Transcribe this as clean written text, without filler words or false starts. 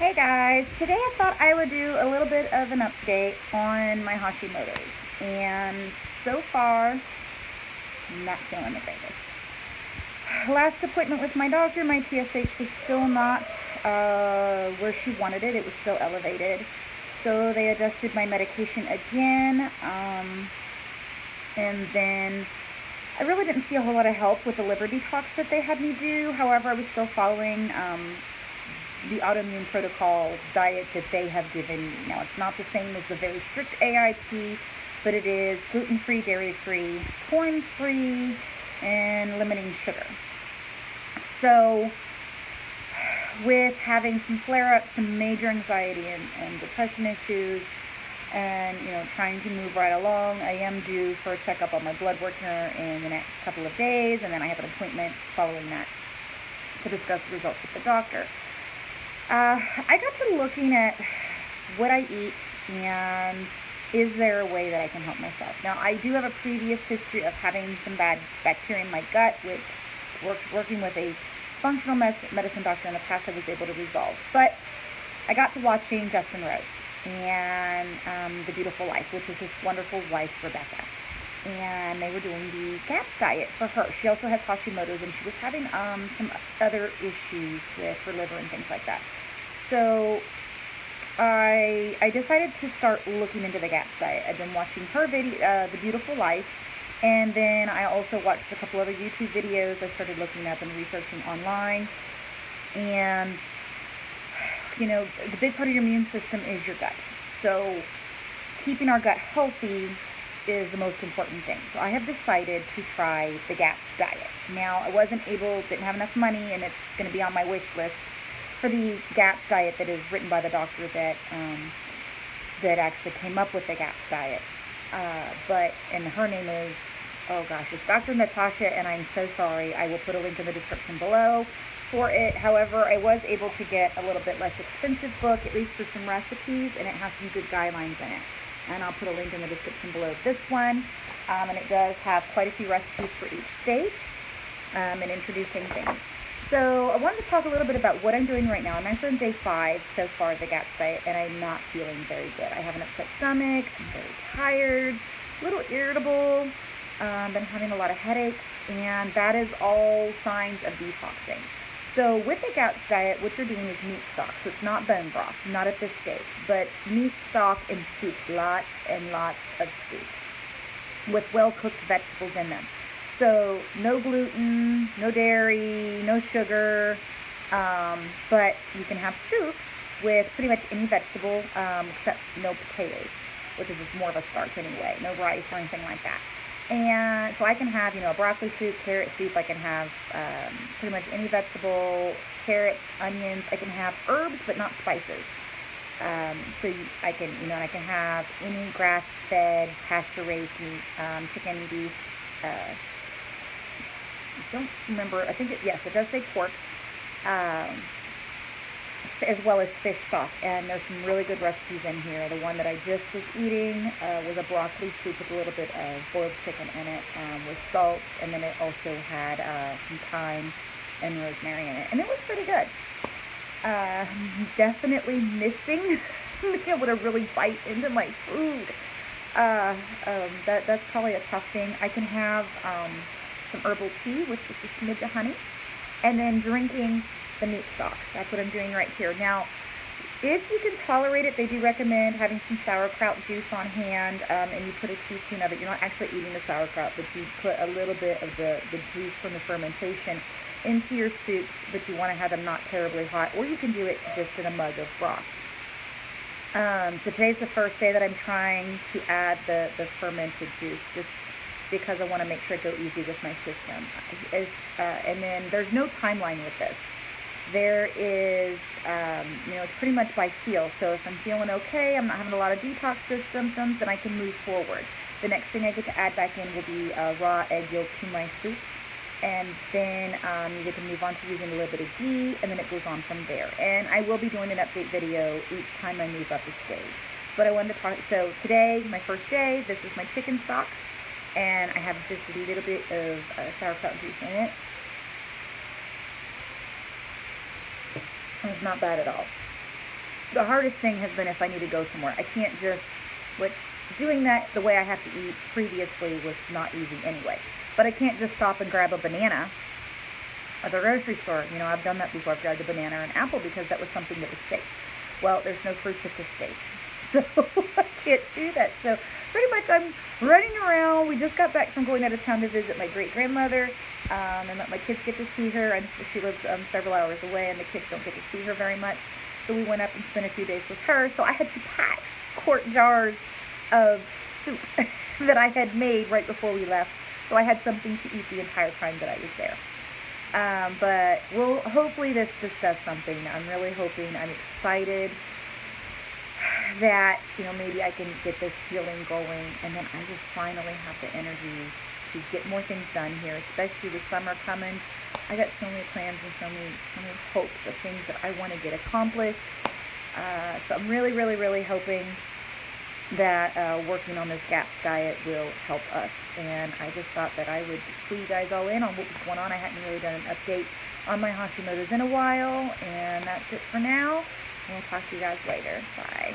Hey guys, today I thought I would do a little bit of an update on my Hashimoto's, and so far, not feeling the greatest. Last appointment with my doctor, my TSH was still not where she wanted it. It was still elevated, so they adjusted my medication again, and then I really didn't see a whole lot of help with the liver detox that they had me do. However, I was still following the autoimmune protocol diet that they have given me. Now, it's not the same as the very strict AIP, but it is gluten-free, dairy-free, corn-free, and limiting sugar. So, with having some flare-ups, some major anxiety and depression issues, and trying to move right along, I am due for a checkup on my blood work here in the next couple of days, and then I have an appointment following that to discuss the results with the doctor. I got to looking at what I eat and is there a way that I can help myself. Now, I do have a previous history of having some bad bacteria in my gut, which working with a functional medicine doctor in the past I was able to resolve. But I got to watching Justin Rose and The Beautiful Life, which is his wonderful wife, Rebecca. And they were doing the GAPS diet for her. She also has Hashimoto's, and she was having some other issues with her liver and things like that. So I decided to start looking into the GAPS diet. I've been watching her video, The Beautiful Life, and then I also watched a couple other YouTube videos. I started looking up and researching online. And, the big part of your immune system is your gut. So keeping our gut healthy is the most important thing. So I have decided to try the GAPS diet. Now, I didn't have enough money, and it's going to be on my wish list for the GAPS diet that is written by the doctor that actually came up with the GAPS diet. And her name is, it's Dr. Natasha, and I'm so sorry. I will put a link in the description below for it. However, I was able to get a little bit less expensive book, at least for some recipes, and it has some good guidelines in it. And I'll put a link in the description below this one. And it does have quite a few recipes for each stage and introducing things. So I wanted to talk a little bit about what I'm doing right now. I'm actually on day 5 so far of the GAPS diet, and I'm not feeling very good. I have an upset stomach. I'm very tired, a little irritable. Been having a lot of headaches, and that is all signs of detoxing. So with the GAPS diet, what you're doing is meat stock. So it's not bone broth, not at this stage, but meat stock and soup, lots and lots of soup with well-cooked vegetables in them. So no gluten, no dairy, no sugar, but you can have soups with pretty much any vegetable except no potatoes, which is just more of a starch anyway, no rice or anything like that. And so I can have, a broccoli soup, carrot soup. I can have pretty much any vegetable, carrots, onions. I can have herbs, but not spices. I can have any grass-fed, pasture-raised meat, chicken, beef. I don't remember. Yes, it does say pork. As well as fish stock, and there's some really good recipes in here. The one that I just was eating was a broccoli soup with a little bit of boiled chicken in it with salt, and then it also had some thyme and rosemary in it, and it was pretty good. Definitely missing being able to really bite into my food. That's probably a tough thing. I can have some herbal tea with just a smidge of honey, and then drinking the meat stock. That's what I'm doing right here. Now, if you can tolerate it, they do recommend having some sauerkraut juice on hand, and you put a teaspoon of it. You're not actually eating the sauerkraut, but you put a little bit of the juice from the fermentation into your soups, but you want to have them not terribly hot, or you can do it just in a mug of broth. So today's the first day that I'm trying to add the fermented juice, just because I want to make sure I go easy with my system. And then there's no timeline with this. There is, it's pretty much by feel. So if I'm feeling okay, I'm not having a lot of detox symptoms, then I can move forward. The next thing I get to add back in will be raw egg yolk to my soup. And then you get to move on to using a little bit of ghee, and then it goes on from there. And I will be doing an update video each time I move up the stage. But I wanted to talk, so today, my first day, this is my chicken stock. And I have just a little bit of sauerkraut juice in it. It's not bad at all. The hardest thing has been if I need to go somewhere. I can't just, with doing that the way I have to eat previously was not easy anyway. But I can't just stop and grab a banana at the grocery store. You know, I've done that before. I've grabbed a banana or an apple because that was something that was safe. Well, there's no fruits at this stage. So I can't do that. So pretty much I'm running around. We just got back from going out of town to visit my great-grandmother and let my kids get to see her. And she lives several hours away, and the kids don't get to see her very much. So we went up and spent a few days with her. So I had to pack quart jars of soup that I had made right before we left. So I had something to eat the entire time that I was there. But hopefully this does something. I'm really hoping, I'm excited that, you know, maybe I can get this healing going, and then I just finally have the energy to get more things done here, especially with summer coming. I got so many plans and so many hopes of things that I want to get accomplished. So I'm really, really, really hoping that working on this GAPS diet will help us. And I just thought that I would clue you guys all in on what was going on. I hadn't really done an update on my Hashimoto's in a while. And that's it for now. And we'll talk to you guys later. Bye.